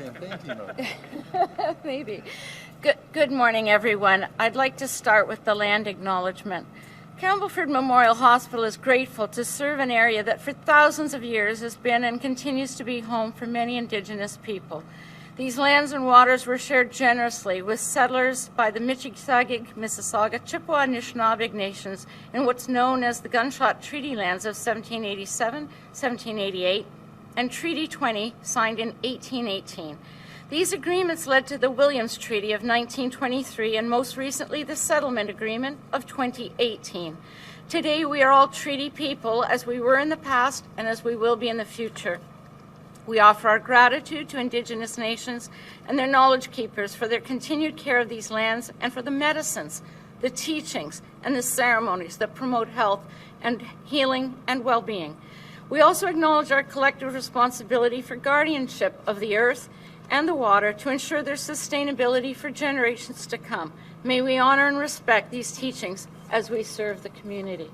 campaign team out there. Maybe. Good morning, everyone. I'd like to start with the land acknowledgement. Campbellford Memorial Hospital is grateful to serve an area that for thousands of years has been and continues to be home for many Indigenous people. These lands and waters were shared generously with settlers by the Michisaugig, Mississauga, Chippewa, and Anishinaabe nations in what's known as the Gunshot Treaty Lands of 1787, 1788, and Treaty 20, signed in 1818. These agreements led to the Williams Treaty of 1923 and most recently the Settlement Agreement of 2018. Today we are all treaty people as we were in the past and as we will be in the future. We offer our gratitude to Indigenous nations and their knowledge keepers for their continued care of these lands and for the medicines, the teachings, and the ceremonies that promote health and healing and well-being. We also acknowledge our collective responsibility for guardianship of the earth and the water to ensure their sustainability for generations to come. May we honor and respect these teachings as we serve the community.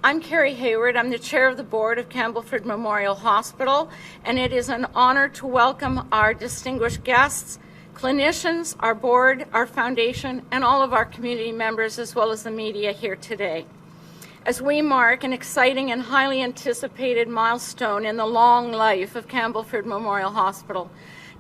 I'm Carrie Hayward. I'm the chair of the board of Campbellford Memorial Hospital, and it is an honor to welcome our distinguished guests, clinicians, our board, our foundation, and all of our community members, as well as the media here today. As we mark an exciting and highly anticipated milestone in the long life of Campbellford Memorial Hospital,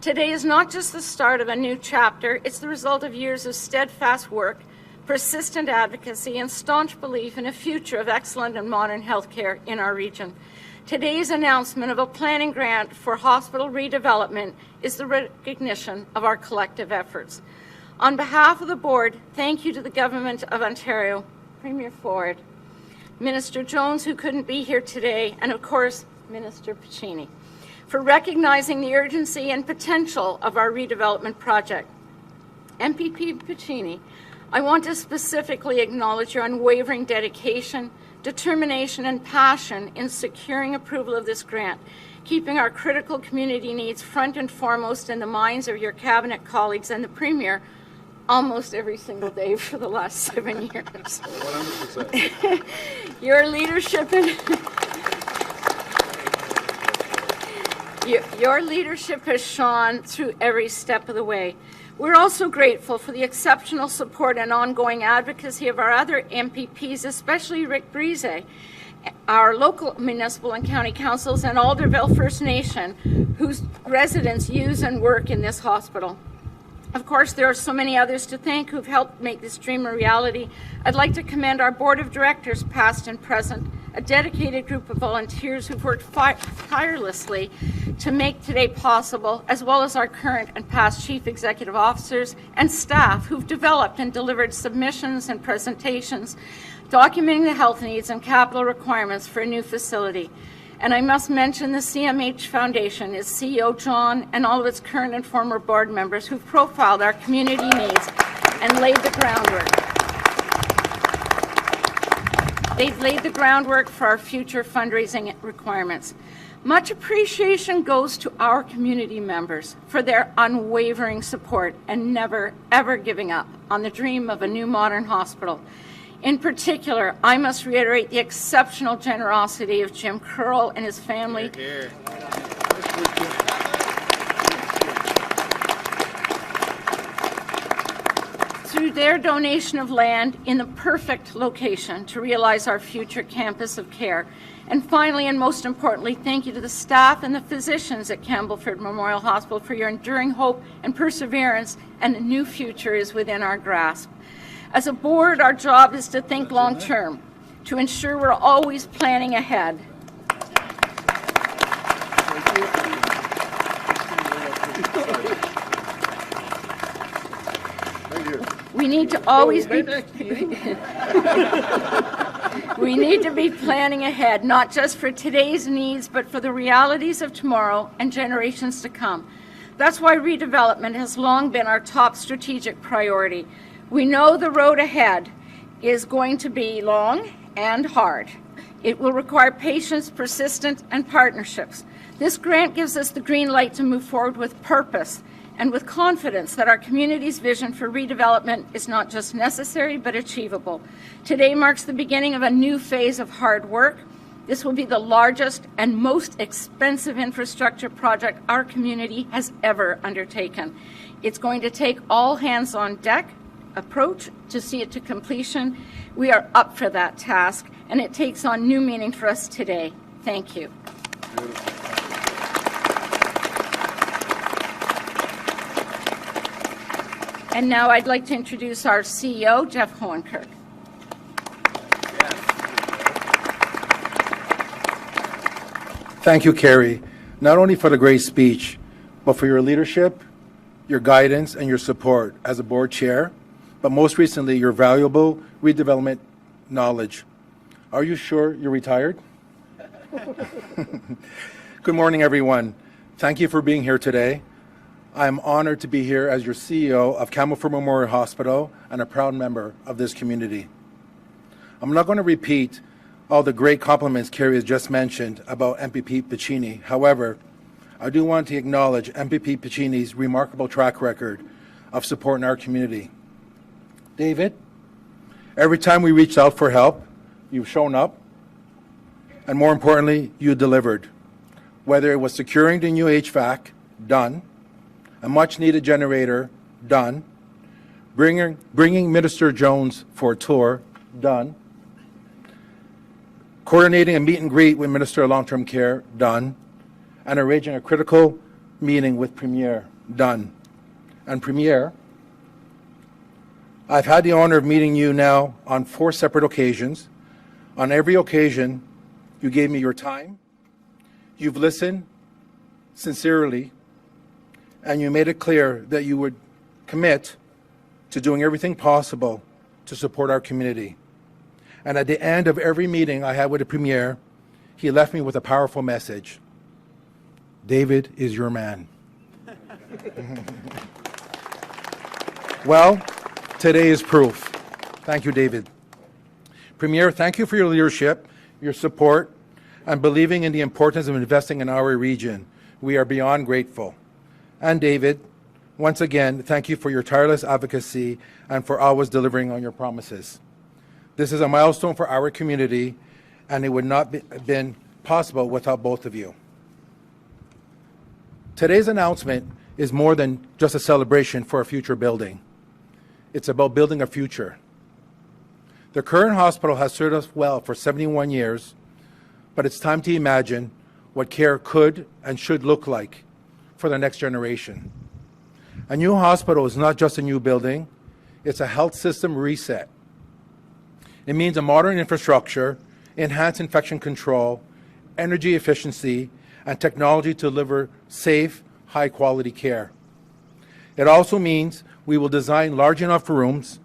today is not just the start of a new chapter, it's the result of years of steadfast work, persistent advocacy, and staunch belief in a future of excellent and modern healthcare in our region. Today's announcement of a planning grant for hospital redevelopment is the recognition of our collective efforts. On behalf of the board, thank you to the Government of Ontario, Premier Ford, Minister Jones, who couldn't be here today, and of course, Minister Piccini, for recognizing the urgency and potential of our redevelopment project. MPP Piccini, I want to specifically acknowledge your unwavering dedication, determination, and passion in securing approval of this grant, keeping our critical community needs front and foremost in the minds of your cabinet colleagues and the Premier almost every single day for the last 7 years. 100%. Your leadership and your leadership has shone through every step of the way. We're also grateful for the exceptional support and ongoing advocacy of our other MPPs, especially Rick Brise, our local municipal and county councils, and Alderville First Nation, whose residents use and work in this hospital. Of course, there are so many others to thank who've helped make this dream a reality. I'd like to commend our board of directors, past and present, a dedicated group of volunteers who've worked tirelessly to make today possible, as well as our current and past chief executive officers and staff who've developed and delivered submissions and presentations documenting the health needs and capital requirements for a new facility. And I must mention the CMH Foundation, its CEO John, and all of its current and former board members who've profiled our community needs and laid the groundwork. They've laid the groundwork for our future fundraising requirements. Much appreciation goes to our community members for their unwavering support and never, ever giving up on the dream of a new modern hospital. In particular, I must reiterate the exceptional generosity of Jim Curl and his family. Here. Through their donation of land in the perfect location to realize our future campus of care. And finally, and most importantly, thank you to the staff and the physicians at Campbellford Memorial Hospital for your enduring hope and perseverance, and a new future is within our grasp. As a board, our job is to think long-term, to ensure we're always planning ahead. We need to always be we need to be planning ahead, not just for today's needs, but for the realities of tomorrow and generations to come. That's why redevelopment has long been our top strategic priority. We know the road ahead is going to be long and hard. It will require patience, persistence, and partnerships. This grant gives us the green light to move forward with purpose and with confidence that our community's vision for redevelopment is not just necessary but achievable. Today marks the beginning of a new phase of hard work, This will be the largest and most expensive infrastructure project our community has ever undertaken. It's going to take all hands on deck approach to see it to completion. We are up for that task, and it takes on new meaning for us today. Thank you. And now I'd like to introduce our CEO, Jeff Hohenkerk. Thank you, Carrie, not only for the great speech, but for your leadership, your guidance, and your support as a board chair, but most recently, your valuable redevelopment knowledge. Are you sure you're retired? Good morning, everyone. Thank you for being here today. I am honored to be here as your CEO of Campbellford Memorial Hospital and a proud member of this community. I'm not going to repeat all the great compliments Carrie has just mentioned about MPP Piccini. However, I do want to acknowledge MPP Piccini's remarkable track record of support in our community. David, every time we reached out for help, you've shown up, and more importantly, you delivered. Whether it was securing the new HVAC, done, a much-needed generator, done, bringing Minister Jones for a tour, done, coordinating a meet and greet with Minister of Long-Term Care, done, and arranging a critical meeting with Premier, done. And Premier, I've had the honor of meeting you now on 4 separate occasions. On every occasion, you gave me your time, you've listened sincerely, and you made it clear that you would commit to doing everything possible to support our community. And at the end of every meeting I had with the Premier, he left me with a powerful message. David is your man. Well, today is proof. Thank you, David. Premier, thank you for your leadership, your support, and believing in the importance of investing in our region. We are beyond grateful. And David, once again, thank you for your tireless advocacy and for always delivering on your promises. This is a milestone for our community, and it would not have been possible without both of you. Today's announcement is more than just a celebration for a future building. It's about building a future. The current hospital has served us well for 71 years, but it's time to imagine what care could and should look like for the next generation. A new hospital is not just a new building, it's a health system reset. It means a modern infrastructure, enhanced infection control, energy efficiency, and technology to deliver safe, high-quality care. It also means we will design large enough rooms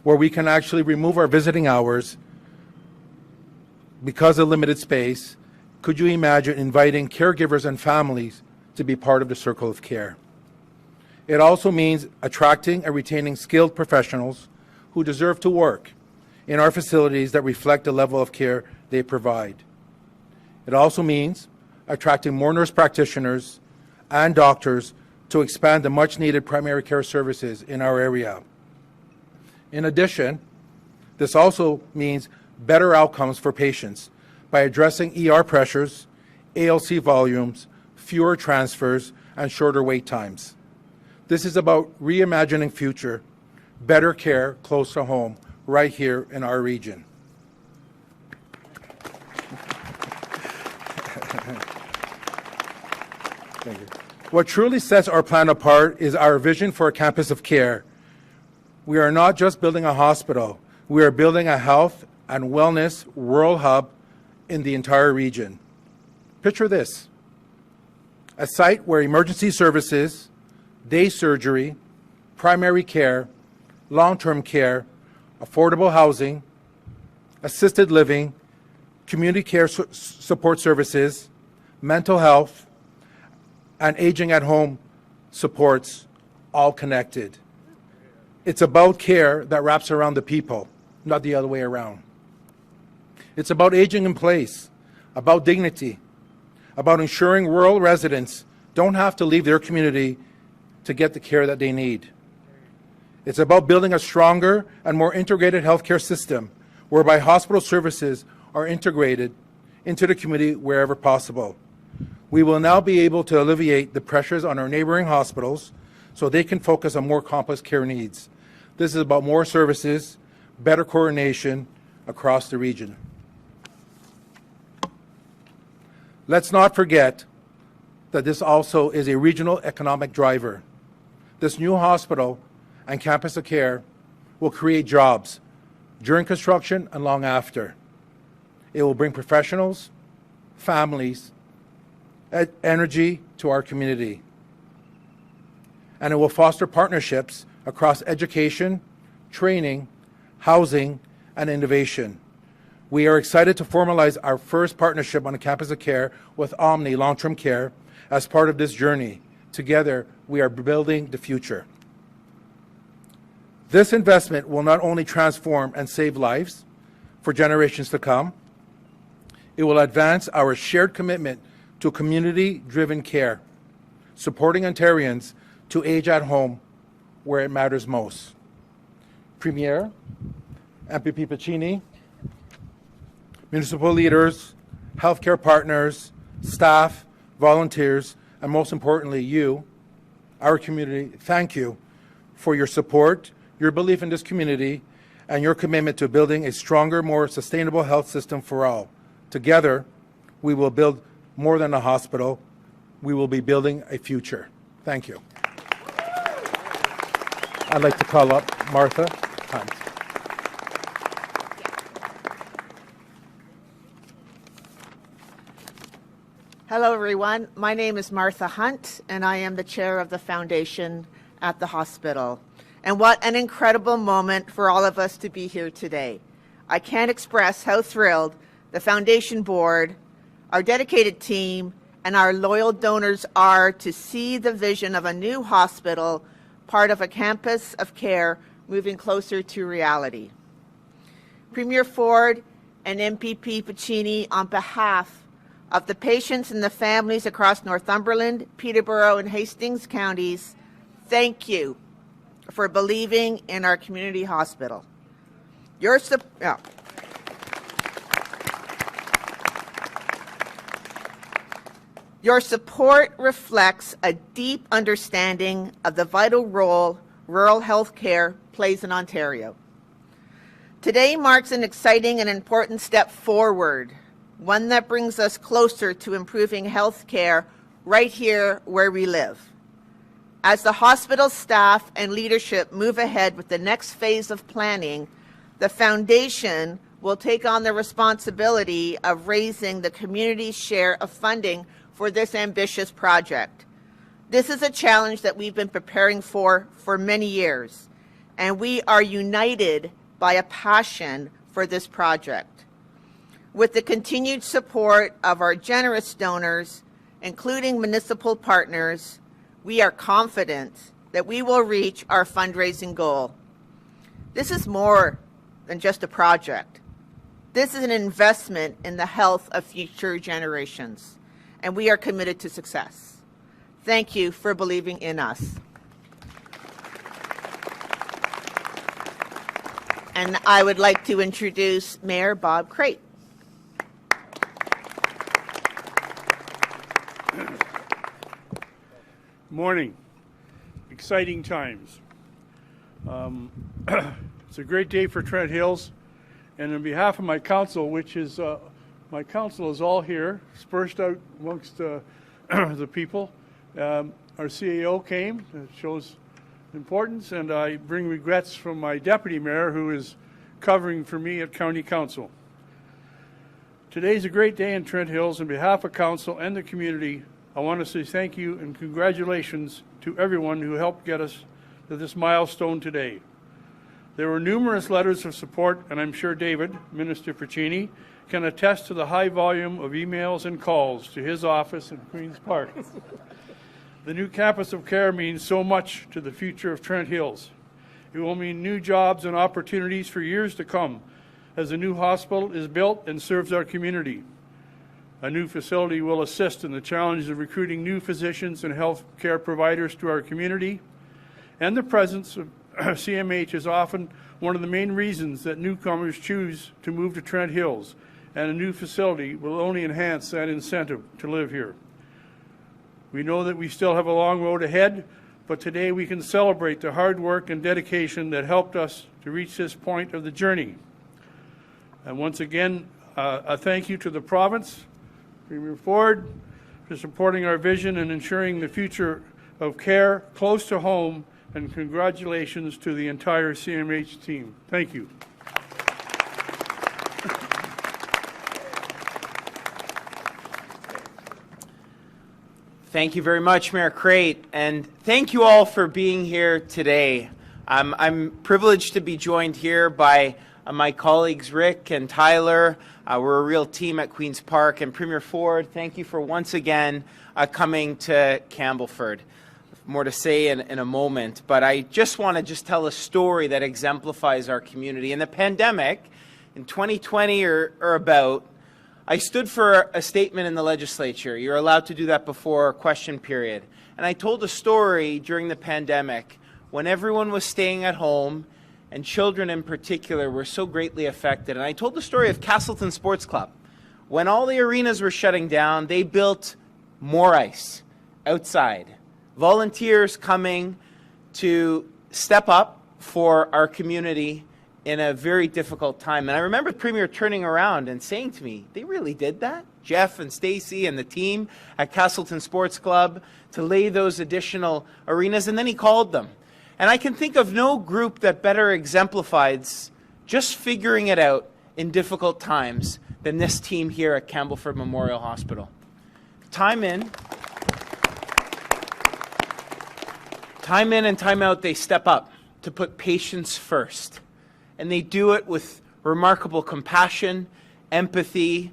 where we can actually remove our visiting hours because of limited space. Could you imagine inviting caregivers and families to be part of the circle of care? It also means attracting and retaining skilled professionals who deserve to work in our facilities that reflect the level of care they provide. It also means attracting more nurse practitioners and doctors to expand the much-needed primary care services in our area. In addition, this also means better outcomes for patients by addressing ER pressures, ALC volumes, fewer transfers, and shorter wait times. This is about reimagining future, better care close to home, right here in our region. Thank you. What truly sets our plan apart is our vision for a campus of care. We are not just building a hospital, we are building a health and wellness rural hub in the entire region. Picture this: a site where emergency services, day surgery, primary care, long-term care, affordable housing, assisted living, community care support services, mental health, and aging at home supports, all connected. It's about care that wraps around the people, not the other way around. It's about aging in place, about dignity, about ensuring rural residents don't have to leave their community to get the care that they need. It's about building a stronger and more integrated healthcare system whereby hospital services are integrated into the community wherever possible. We will now be able to alleviate the pressures on our neighboring hospitals so they can focus on more complex care needs. This is about more services, better coordination across the region. Let's not forget that this also is a regional economic driver. This new hospital and campus of care will create jobs during construction and long after. It will bring professionals, families, energy to our community. And it will foster partnerships across education, training, housing, and innovation. We are excited to formalize our first partnership on a campus of care with Omni Long-Term Care as part of this journey. Together, we are building the future. This investment will not only transform and save lives for generations to come, it will advance our shared commitment to community-driven care, supporting Ontarians to age at home where it matters most. Premier, MPP Piccini, municipal leaders, healthcare partners, staff, volunteers, and most importantly, you, our community, thank you for your support, your belief in this community, and your commitment to building a stronger, more sustainable health system for all. Together, we will build more than a hospital. We will be building a future. Thank you. I'd like to call up Martha Hunt. Hello, everyone. My name is Martha Hunt, and I am the chair of the foundation at the hospital. And what an incredible moment for all of us to be here today. I can't express how thrilled the foundation board, our dedicated team, and our loyal donors are to see the vision of a new hospital, part of a campus of care, moving closer to reality. Premier Ford and MPP Piccini, on behalf of the patients and the families across Northumberland, Peterborough, and Hastings counties, thank you for believing in our community hospital. Your support reflects a deep understanding of the vital role rural health care plays in Ontario. Today marks an exciting and important step forward, one that brings us closer to improving health care right here where we live. As the hospital staff and leadership move ahead with the next phase of planning, the foundation will take on the responsibility of raising the community's share of funding for this ambitious project. This is a challenge that we've been preparing for many years, and we are united by a passion for this project. With the continued support of our generous donors, including municipal partners, we are confident that we will reach our fundraising goal. This is more than just a project. This is an investment in the health of future generations, and we are committed to success. Thank you for believing in us. And I would like to introduce Mayor Bob Crate. Morning. Exciting times. It's a great day for Trent Hills, and on behalf of my council, which is my council is all here, dispersed out amongst the people. Our CAO came, it shows importance, and I bring regrets from my deputy mayor who is covering for me at county council. Today's a great day in Trent Hills. On behalf of council and the community, I want to say thank you and congratulations to everyone who helped get us to this milestone today. There were numerous letters of support, and I'm sure David, Minister Piccini, can attest to the high volume of emails and calls to his office in Queen's Park. The new campus of care means so much to the future of Trent Hills. It will mean new jobs and opportunities for years to come as a new hospital is built and serves our community. A new facility will assist in the challenges of recruiting new physicians and health care providers to our community, and the presence of CMH is often one of the main reasons that newcomers choose to move to Trent Hills, and a new facility will only enhance that incentive to live here. We know that we still have a long road ahead, but today we can celebrate the hard work and dedication that helped us to reach this point of the journey. And once again, a thank you to the province, Premier Ford, for supporting our vision and ensuring the future of care close to home, and congratulations to the entire CMH team. Thank you. Thank you very much, Mayor Crate, and thank you all for being here today. I'm privileged to be joined here by my colleagues Rick and Tyler. We're a real team at Queen's Park, and Premier Ford, thank you for once again coming to Campbellford. More to say in a moment, but I just want to tell a story that exemplifies our community. In the pandemic, in 2020 or about, I stood for a statement in the legislature. You're allowed to do that before a question period. And I told a story during the pandemic when everyone was staying at home and children in particular were so greatly affected. And I told the story of Castleton Sports Club. When all the arenas were shutting down, they built more ice outside. Volunteers coming to step up for our community in a very difficult time. And I remember the Premier turning around and saying to me, they really did that? Jeff and Stacy and the team at Castleton Sports Club to lay those additional arenas, and then he called them. And I can think of no group that better exemplifies just figuring it out in difficult times than this team here at Campbellford Memorial Hospital. Time in and time out, they step up to put patients first. And they do it with remarkable compassion, empathy,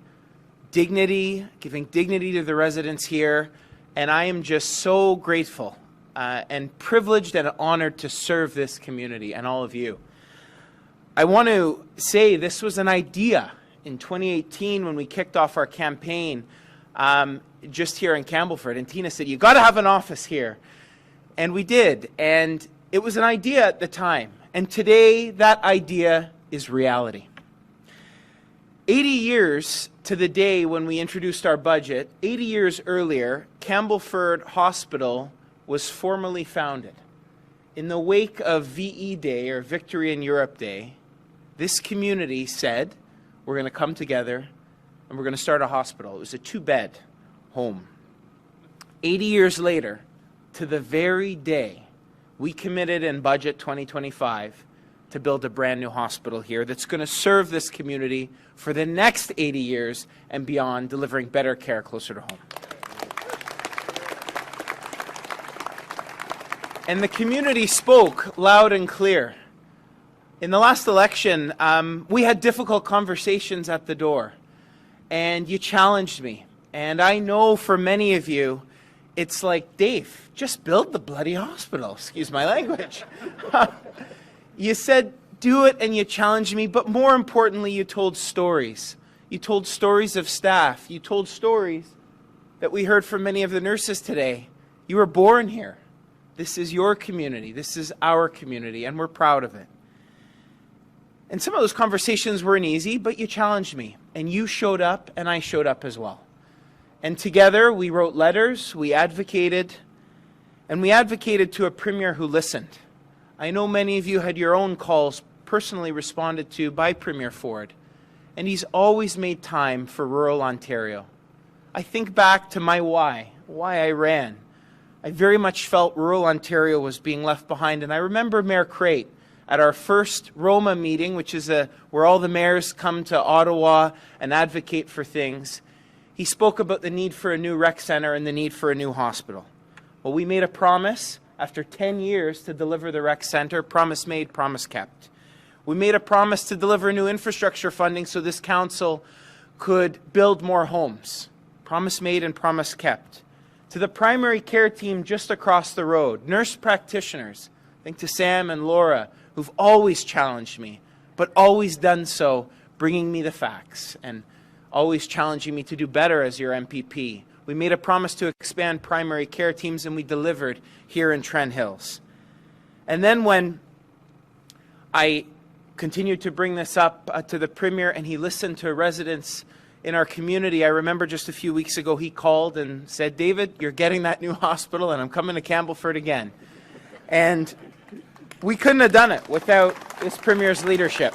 dignity, giving dignity to the residents here. And I am just so grateful and privileged and honored to serve this community and all of you. I want to say this was an idea in 2018 when we kicked off our campaign just here in Campbellford. And Tina said, you got to have an office here. And we did. And it was an idea at the time. And today, that idea is reality. 80 years to the day when we introduced our budget, 80 years earlier, Campbellford Hospital was formally founded. In the wake of VE Day, or Victory in Europe Day, this community said, we're going to come together and we're going to start a hospital. It was a 2-bed home. 80 years later, to the very day, we committed in Budget 2025 to build a brand new hospital here that's going to serve this community for the next 80 years and beyond, delivering better care closer to home. And the community spoke loud and clear. In the last election, we had difficult conversations at the door, and you challenged me. And I know for many of you, it's like, Dave, just build the bloody hospital. Excuse my language. You said, do it, and you challenged me, but more importantly, you told stories. You told stories of staff. You told stories that we heard from many of the nurses today. You were born here. This is your community. This is our community, and we're proud of it. And some of those conversations weren't easy, but you challenged me, and you showed up, and I showed up as well. And together, we wrote letters, we advocated, and we advocated to a premier who listened. I know many of you had your own calls personally responded to by Premier Ford, and he's always made time for rural Ontario. I think back to my why I ran. I very much felt rural Ontario was being left behind, and I remember Mayor Crate at our first Roma meeting, which is where all the mayors come to Ottawa and advocate for things. He spoke about the need for a new rec center and the need for a new hospital. Well, we made a promise after 10 years to deliver the rec center. Promise made, promise kept. We made a promise to deliver new infrastructure funding so this council could build more homes. Promise made and promise kept. To the primary care team just across the road, nurse practitioners, think to Sam and Laura, who've always challenged me, but always done so bringing me the facts and always challenging me to do better as your MPP. We made a promise to expand primary care teams, and we delivered here in Trent Hills. And then when I continued to bring this up to the Premier, and he listened to residents in our community. I remember just a few weeks ago he called and said, David, you're getting that new hospital and I'm coming to Campbellford again. And we couldn't have done it without this Premier's leadership.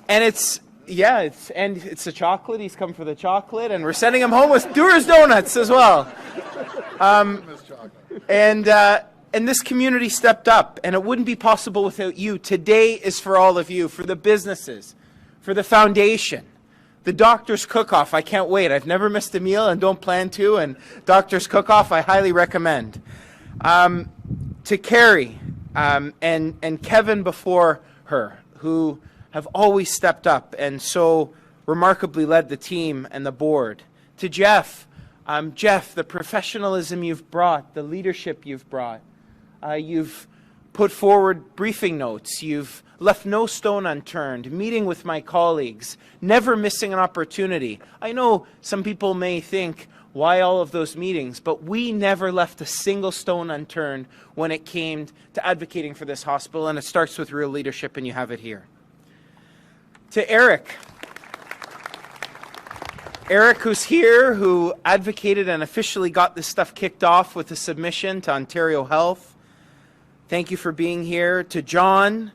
And it's the chocolate. He's come for the chocolate, and we're sending him home with Dewar's Donuts as well. And this community stepped up, and it wouldn't be possible without you. Today is for all of you, for the businesses, for the foundation, the Doctor's Cook-Off. I can't wait. I've never missed a meal and don't plan to, and Doctor's Cook-Off I highly recommend. To Carrie and Kevin before her, who have always stepped up and so remarkably led the team and the board. To Jeff, the professionalism you've brought, the leadership you've brought. You've put forward briefing notes. You've left no stone unturned, meeting with my colleagues, never missing an opportunity. I know some people may think, why all of those meetings? But we never left a single stone unturned when it came to advocating for this hospital, and it starts with real leadership, and you have it here. To Eric, who's here, who advocated and officially got this stuff kicked off with a submission to Ontario Health. Thank you for being here. To John,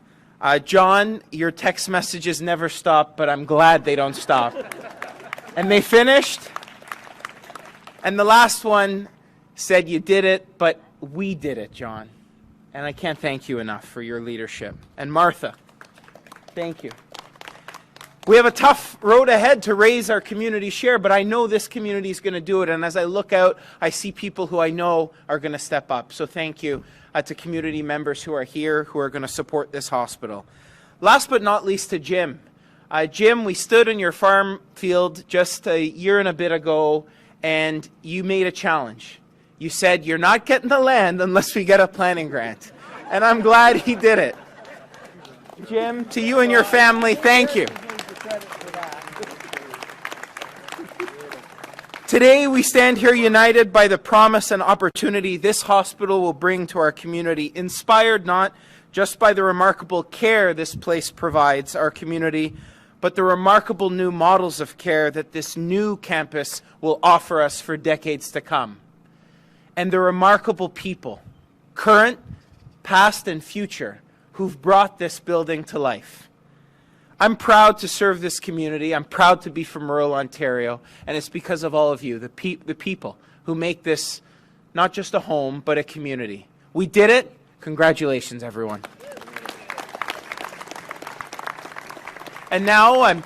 your text messages never stop, but I'm glad they don't stop. And they finished. And the last one said you did it, but we did it, John. And I can't thank you enough for your leadership. And Martha, thank you. We have a tough road ahead to raise our community share, but I know this community is going to do it. And as I look out, I see people who I know are going to step up. So thank you to community members who are here, who are going to support this hospital. Last but not least, to Jim. Jim, we stood in your farm field just a year and a bit ago, and you made a challenge. You said, you're not getting the land unless we get a planning grant. And I'm glad he did it. Jim, to you and your family, thank you. Today, we stand here united by the promise and opportunity this hospital will bring to our community, inspired not just by the remarkable care this place provides our community, but the remarkable new models of care that this new campus will offer us for decades to come. And the remarkable people, current, past, and future, who've brought this building to life. I'm proud to serve this community. I'm proud to be from rural Ontario, and it's because of all of you, the people who make this not just a home, but a community. We did it. Congratulations, everyone. And now I'm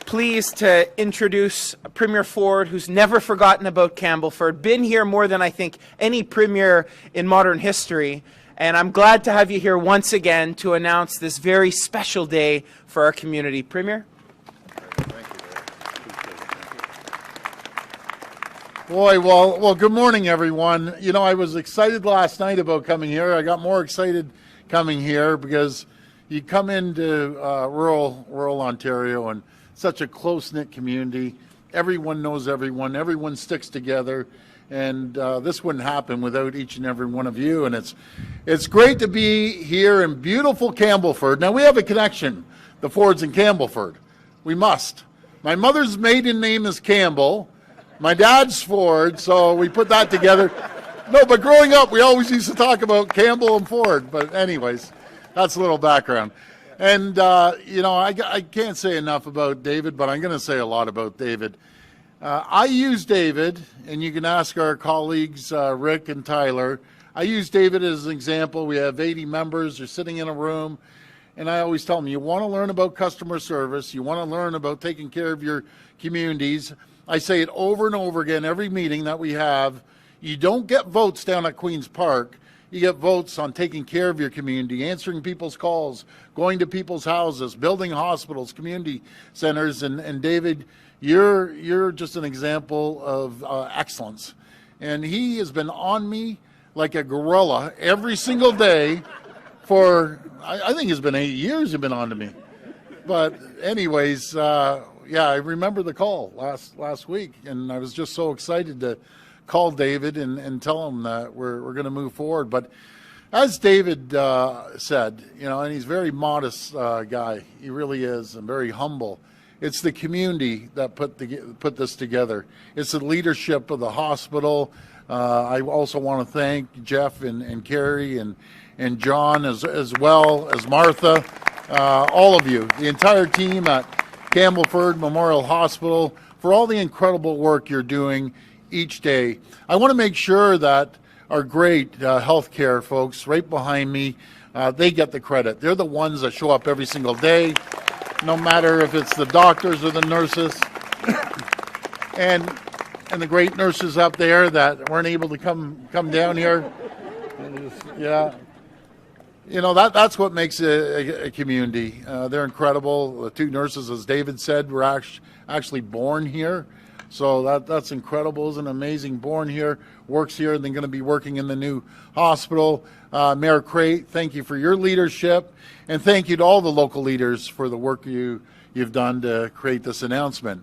pleased to introduce Premier Ford, who's never forgotten about Campbellford, been here more than I think any premier in modern history. And I'm glad to have you here once again to announce this very special day for our community. Premier? Boy, well, good morning, everyone. You know, I was excited last night about coming here. I got more excited coming here because you come into rural Ontario and such a close-knit community. Everyone knows everyone. Everyone sticks together. And this wouldn't happen without each and every one of you. And it's great to be here in beautiful Campbellford. Now, we have a connection, the Fords in Campbellford. We must. My mother's maiden name is Campbell. My dad's Ford, so we put that together. No, but growing up, we always used to talk about Campbell and Ford. But anyways, that's a little background. And, you know, I can't say enough about David, but I'm going to say a lot about David. I use David, and you can ask our colleagues, Rick and Tyler. I use David as an example. We have 80 members. They're sitting in a room, and I always tell them, you want to learn about customer service. You want to learn about taking care of your communities. I say it over and over again, every meeting that we have. You don't get votes down at Queen's Park. You get votes on taking care of your community, answering people's calls, going to people's houses, building hospitals, community centers, and David, you're just an example of excellence. And he has been on me like a gorilla every single day for, I think it's been 8 years he's been on to me. But anyways, yeah, I remember the call last week, and I was just so excited to call David and tell him that we're going to move forward. But As David said, and he's a very modest guy. He really is, and very humble. It's the community that put this together. It's the leadership of the hospital. I also want to thank Jeff and Carrie and John as well as Martha, all of you, the entire team at Campbellford Memorial Hospital, for all the incredible work you're doing each day. I want to make sure that our great healthcare folks right behind me, they get the credit. They're the ones that show up every single day, no matter if it's the doctors or the nurses, and the great nurses up there that weren't able to come down here. Yeah. That's what makes a community. They're incredible. The two nurses, as David said, were actually born here. So that's incredible. Isn't it amazing? Born here, works here, and then going to be working in the new hospital. Mayor Crate, thank you for your leadership, and thank you to all the local leaders for the work you've done to create this announcement.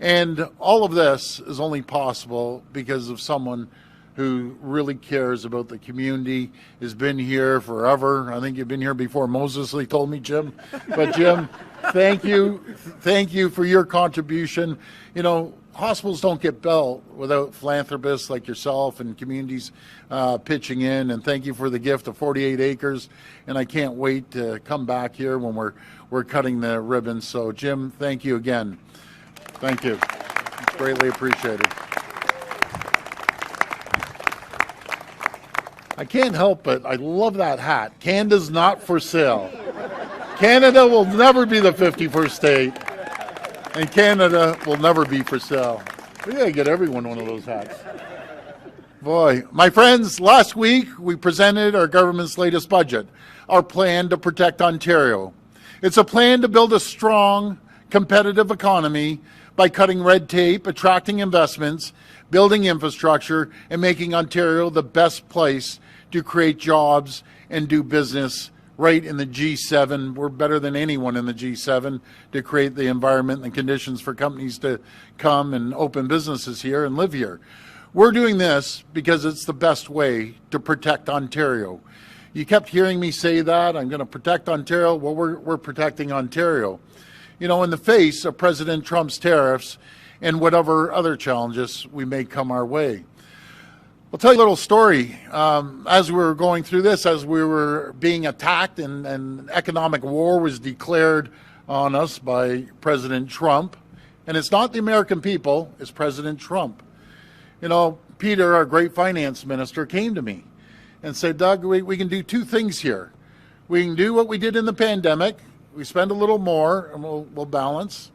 And all of this is only possible because of someone who really cares about the community, has been here forever. I think you've been here before Moses, he told me, Jim. But Jim, thank you for your contribution. Hospitals don't get built without philanthropists like yourself and communities pitching in. And thank you for the gift of 48 acres. And I can't wait to come back here when we're cutting the ribbons. So Jim, thank you again. Thank you. It's greatly appreciated. I can't help it. I love that hat. Canada's not for sale. Canada will never be the 51st state. And Canada will never be for sale. We gotta get everyone one of those hats. Boy, my friends, last week we presented our government's latest budget, our plan to protect Ontario. It's a plan to build a strong, competitive economy by cutting red tape, attracting investments, building infrastructure, and making Ontario the best place to create jobs and do business right in the G7. We're better than anyone in the G7 to create the environment and conditions for companies to come and open businesses here and live here. We're doing this because it's the best way to protect Ontario. You kept hearing me say that, I'm going to protect Ontario. Well, we're protecting Ontario. In the face of President Trump's tariffs and whatever other challenges we may come our way. I'll tell you a little story. As we were going through this, as we were being attacked and economic war was declared on us by President Trump, and it's not the American people, it's President Trump. Peter, our great finance minister, came to me and said, Doug, we can do two things here. We can do what we did in the pandemic. We spend a little more and we'll balance,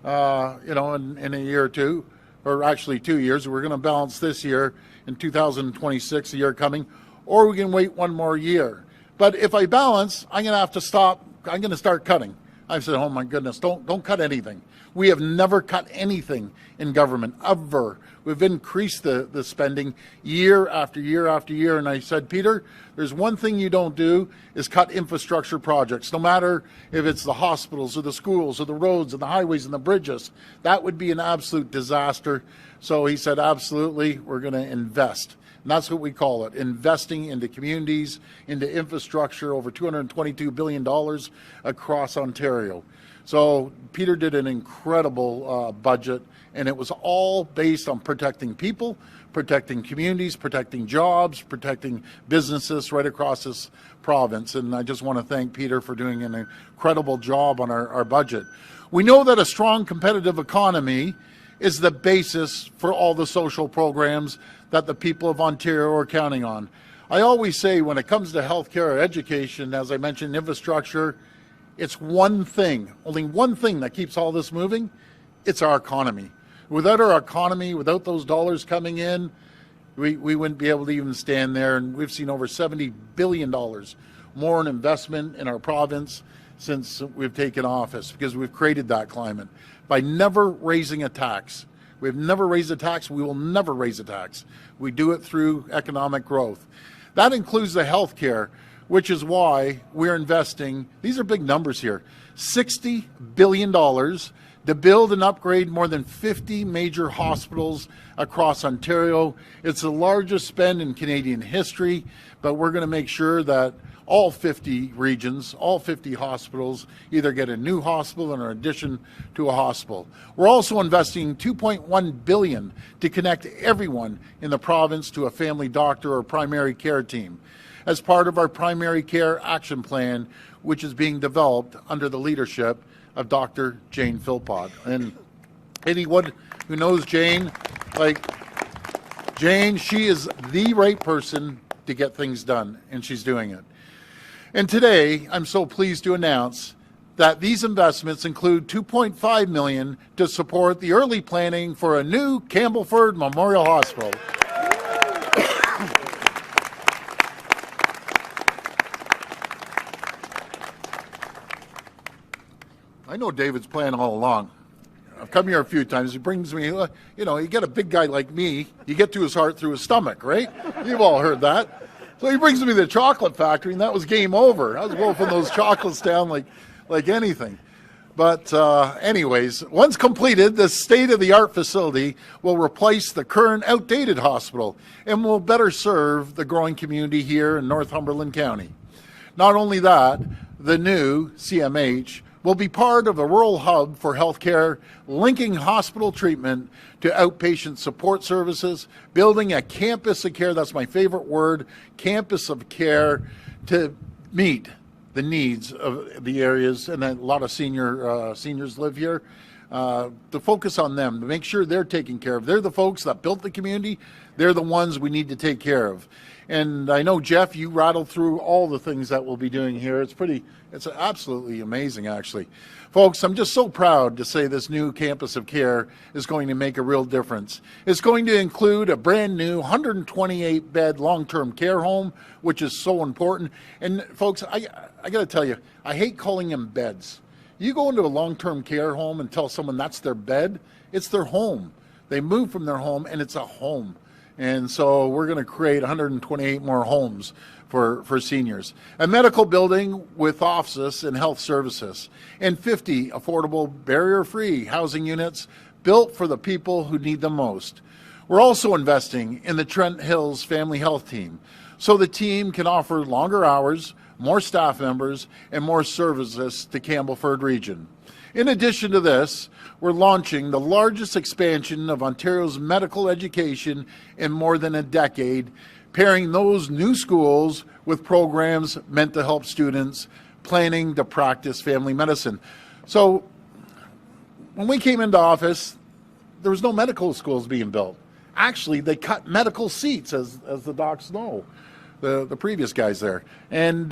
in a year or two, or actually 2 years. We're going to balance this year in 2026, the year coming, or we can wait one more year. But if I balance, I'm going to have to stop. I'm going to start cutting. I said, oh my goodness, don't cut anything. We have never cut anything in government, ever. We've increased the spending year after year after year. And I said, Peter, there's one thing you don't do is cut infrastructure projects, no matter if it's the hospitals or the schools or the roads and the highways and the bridges. That would be an absolute disaster. So he said, absolutely, we're going to invest. And that's what we call it, investing into communities, into infrastructure, over $222 billion across Ontario. So Peter did an incredible budget, and it was all based on protecting people, protecting communities, protecting jobs, protecting businesses right across this province. And I just want to thank Peter for doing an incredible job on our budget. We know that a strong competitive economy is the basis for all the social programs that the people of Ontario are counting on. I always say when it comes to healthcare or education, as I mentioned, infrastructure, it's one thing, only one thing that keeps all this moving. It's our economy. Without our economy, without those dollars coming in, we wouldn't be able to even stand there. And we've seen over $70 billion more in investment in our province since we've taken office, because we've created that climate by never raising a tax. We've never raised a tax. We will never raise a tax. We do it through economic growth. That includes the health care, which is why we're investing, these are big numbers here, $60 billion to build and upgrade more than 50 major hospitals across Ontario. It's the largest spend in Canadian history, but we're going to make sure that all 50 regions, all 50 hospitals either get a new hospital in addition to a hospital. We're also investing $2.1 billion to connect everyone in the province to a family doctor or primary care team as part of our primary care action plan, which is being developed under the leadership of Dr. Jane Philpott. And anyone who knows Jane, she is the right person to get things done, and she's doing it. And today, I'm so pleased to announce that these investments include $2.5 million to support the early planning for a new Campbellford Memorial Hospital. I know David's plan all along. I've come here a few times. He brings me, you get a big guy like me, you get to his heart through his stomach, right? You've all heard that. So he brings me to the chocolate factory, and that was game over. I was wolfing those chocolates down like anything. But anyways, once completed, the state-of-the-art facility will replace the current outdated hospital and will better serve the growing community here in Northumberland County. Not only that, the new CMH will be part of a rural hub for healthcare, linking hospital treatment to outpatient support services, building a campus of care, that's my favorite word, campus of care, to meet the needs of the areas, and a lot of seniors live here, to focus on them, to make sure they're taken care of. They're the folks that built the community. They're the ones we need to take care of. And I know, Jeff, you rattled through all the things that we'll be doing here. It's absolutely amazing, actually. Folks, I'm just so proud to say this new campus of care is going to make a real difference. It's going to include a brand new 128-bed long-term care home, which is so important. And folks, I got to tell you, I hate calling them beds. You go into a long-term care home and tell someone that's their bed, it's their home. They move from their home, and it's a home. And so we're going to create 128 more homes for seniors. A medical building with offices and health services, and 50 affordable barrier-free housing units built for the people who need them most. We're also investing in the Trent Hills Family Health Team, so the team can offer longer hours, more staff members, and more services to Campbellford region. In addition to this, we're launching the largest expansion of Ontario's medical education in more than a decade, pairing those new schools with programs meant to help students planning to practice family medicine. So when we came into office, there was no medical schools being built. Actually, they cut medical seats, as the docs know, the previous guys there. And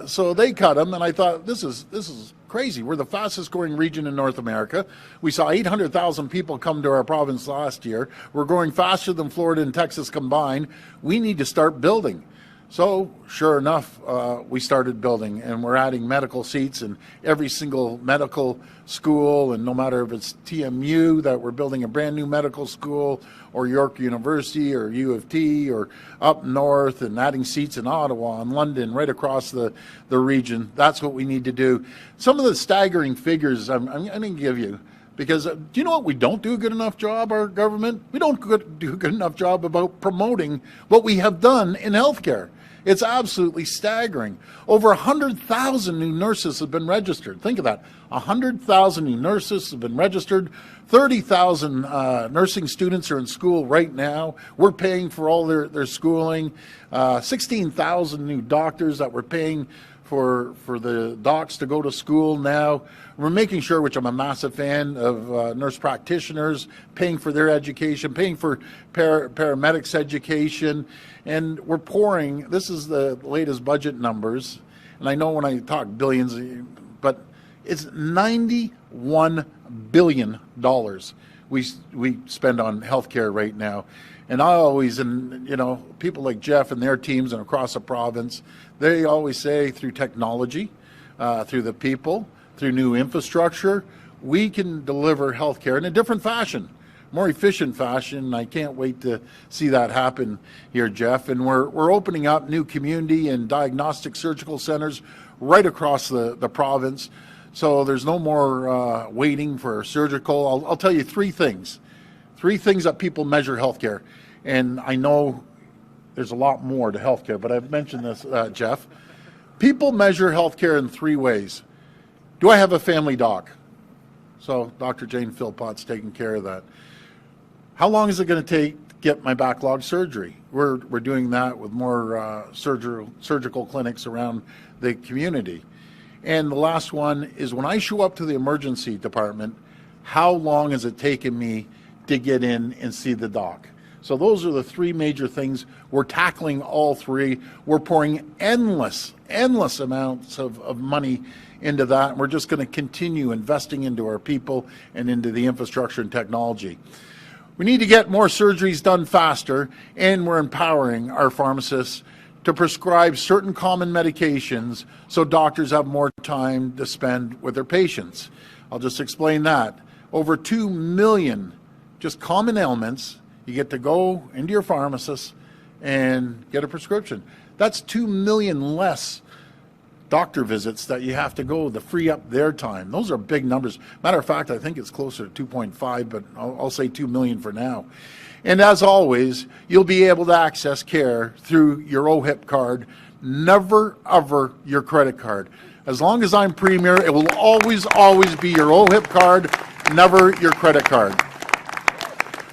so they cut them, and I thought, this is crazy. We're the fastest growing region in North America. We saw 800,000 people come to our province last year. We're growing faster than Florida and Texas combined. We need to start building. So sure enough, we started building, and we're adding medical seats in every single medical school, and no matter if it's TMU that we're building a brand new medical school, or York University or U of T, or up north, and adding seats in Ottawa and London, right across the region. That's what we need to do. Some of the staggering figures I'm going to give you, because do you know what we don't do a good enough job, our government? We don't do a good enough job about promoting what we have done in healthcare. It's absolutely staggering. Over 100,000 new nurses have been registered. Think of that. 100,000 new nurses have been registered. 30,000 nursing students are in school right now. We're paying for all their schooling. 16,000 new doctors that we're paying for the docs to go to school now. We're making sure, which I'm a massive fan of, nurse practitioners, paying for their education, paying for paramedics education, and we're pouring, this is the latest budget numbers, and I know when I talk billions, but it's $91 billion we spend on healthcare right now. And I always, and people like Jeff and their teams and across the province, they always say through technology, through the people, through new infrastructure, we can deliver healthcare in a different fashion, more efficient fashion. I can't wait to see that happen here, Jeff. And we're opening up new community and diagnostic surgical centers right across the province, So there's no more waiting for surgical. I'll tell you three things that people measure healthcare. And I know there's a lot more to healthcare, but I've mentioned this, Jeff. People measure healthcare in three ways. Do I have a family doc? So Dr. Jane Philpott's taking care of that. How long is it going to take to get my backlog surgery? We're doing that with more surgical clinics around the community. And the last one is when I show up to the emergency department, how long has it taken me to get in and see the doc? So those are the three major things. We're tackling all three. We're pouring endless amounts of money into that. And we're just going to continue investing into our people and into the infrastructure and technology. We need to get more surgeries done faster, and we're empowering our pharmacists to prescribe certain common medications so doctors have more time to spend with their patients. I'll just explain that. Over 2 million just common ailments, you get to go into your pharmacist and get a prescription. That's 2 million less doctor visits that you have to go to free up their time. Those are big numbers. Matter of fact, I think it's closer to 2.5, but I'll say 2 million for now. And as always, you'll be able to access care through your OHIP card, never ever your credit card. As long as I'm Premier, it will always be your OHIP card, never your credit card.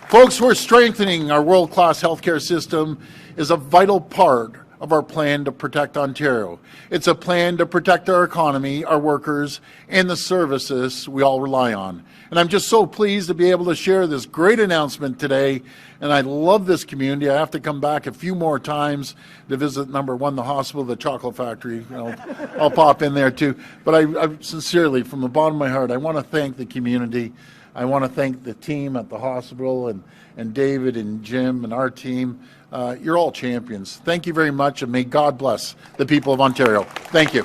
Folks, we're strengthening our world-class healthcare system is a vital part of our plan to protect Ontario. It's a plan to protect our economy, our workers, and the services we all rely on. And I'm just so pleased to be able to share this great announcement today. And I love this community. I have to come back a few more times to visit number one, the hospital, the chocolate factory. You know, I'll pop in there too. But I sincerely, from the bottom of my heart, I want to thank the community. I want to thank the team at the hospital and David and Jim and our team. You're all champions. Thank you very much, and may God bless the people of Ontario. Thank you.